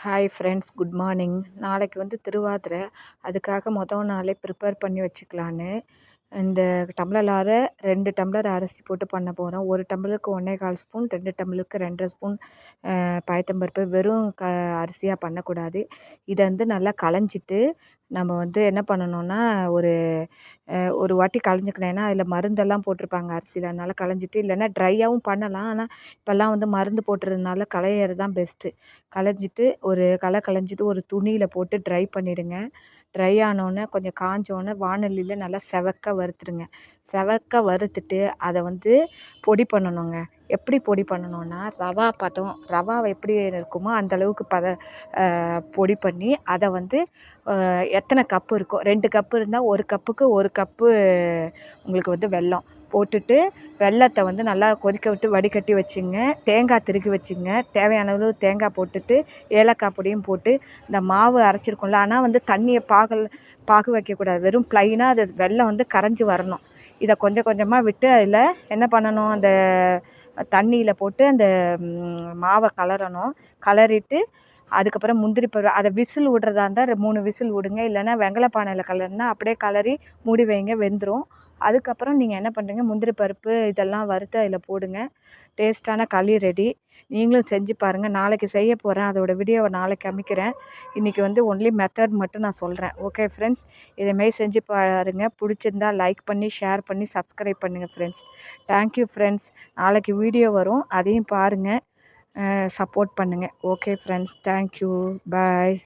Hi friends, good morning. நாளைக்கு வந்து திருவாதிரை. அதுக்காக மொதல் நாளே ப்ரிப்பேர் பண்ணி வச்சுக்கலான்னு இந்த டம்ளரால் 2 டம்ளர் அரிசி போட்டு பண்ண போகிறோம். 1 டம்ளருக்கு 1 1/4 ஸ்பூன், 2 டம்ளருக்கு 2 1/2 ஸ்பூன் பயத்தம்பருப்பு. வெறும் அரிசியாக பண்ணக்கூடாது. இதை வந்து நல்லா களைஞ்சிட்டு நம்ம வந்து என்ன பண்ணணும்னா, ஒரு ஒரு வாட்டி களைஞ்சிக்கணும். ஏன்னா அதில் மருந்தெல்லாம் போட்டிருப்பாங்க அரிசியில். அதனால் களைஞ்சிட்டு, இல்லைன்னா ட்ரையாகவும் பண்ணலாம். ஆனால் இப்போல்லாம் வந்து மருந்து போட்டுறதுனால களையிறது தான் பெஸ்ட்டு. களைஞ்சிட்டு ஒரு களைஞ்சிட்டு ஒரு துணியில் போட்டு ட்ரை பண்ணிவிடுங்க. ட்ரை ஆனோடனே கொஞ்சம் காஞ்சோடனே வாணலியில் நல்லா செவக்க வறுத்துடுங்க. செவக்க வறுத்துட்டு அதை வந்து பொடி பண்ணணுங்க. எப்படி பொடி பண்ணணுன்னா, ரவாவை எப்படி இருக்குமோ அந்தளவுக்கு பொடி பண்ணி அதை வந்து எத்தனை கப்பு இருக்கோ, 2 கப்பு இருந்தால் 1 கப்புக்கு 1 கப்பு உங்களுக்கு வந்து வெல்லம் போட்டுட்டு, வெல்லத்தை வந்து நல்லா கொதிக்க விட்டு வடிகட்டி வச்சுங்க. தேங்காய் திருகி வச்சுங்க. தேவையான அளவு தேங்காய் போட்டுட்டு, ஏலக்காய் பொடியும் போட்டு இந்த மாவு அரைச்சிருக்கோம்ல, ஆனால் வந்து தண்ணியை பாகு வைக்கக்கூடாது. வெறும் ப்ளைனாக அது வெல்லம் வந்து கரைஞ்சி வரணும். இதை கொஞ்சம் கொஞ்சமாக விட்டு அதில் என்ன பண்ணணும், அந்த தண்ணியில் போட்டு அந்த மாவை கலரணும். கலரிட்டு அதுக்கப்புறம் முந்திரி பருப்பு அதை விசில் விடுறதா இருந்தால் 3 விசில் விடுங்க. இல்லைன்னா வெங்கல பானையில் கலர்னா அப்படியே கலரி மூடி வைங்க, வெந்துடும். அதுக்கப்புறம் நீங்கள் என்ன பண்ணுறீங்க, முந்திரி பருப்பு இதெல்லாம் வறுத்து அதில் போடுங்க. டேஸ்ட்டான களி ரெடி. நீங்களும் செஞ்சு பாருங்கள். நாளைக்கு செய்ய போகிறேன். அதோட வீடியோவை நாளைக்கு அமைக்கிறேன். இன்றைக்கி வந்து ஒன்லி மெத்தட் மட்டும் நான் சொல்கிறேன். ஓகே ஃப்ரெண்ட்ஸ், இதேமாரி செஞ்சு பாருங்கள். பிடிச்சிருந்தா லைக் பண்ணி, ஷேர் பண்ணி, சப்ஸ்கிரைப் பண்ணுங்கள் ஃப்ரெண்ட்ஸ். Thank you friends. நாளைக்கு வீடியோ வரும், அதையும் பாருங்கள். சப்போர்ட் பண்ணுங்கள். ஓகே ஃப்ரெண்ட்ஸ், தேங்க்யூ, பாய்.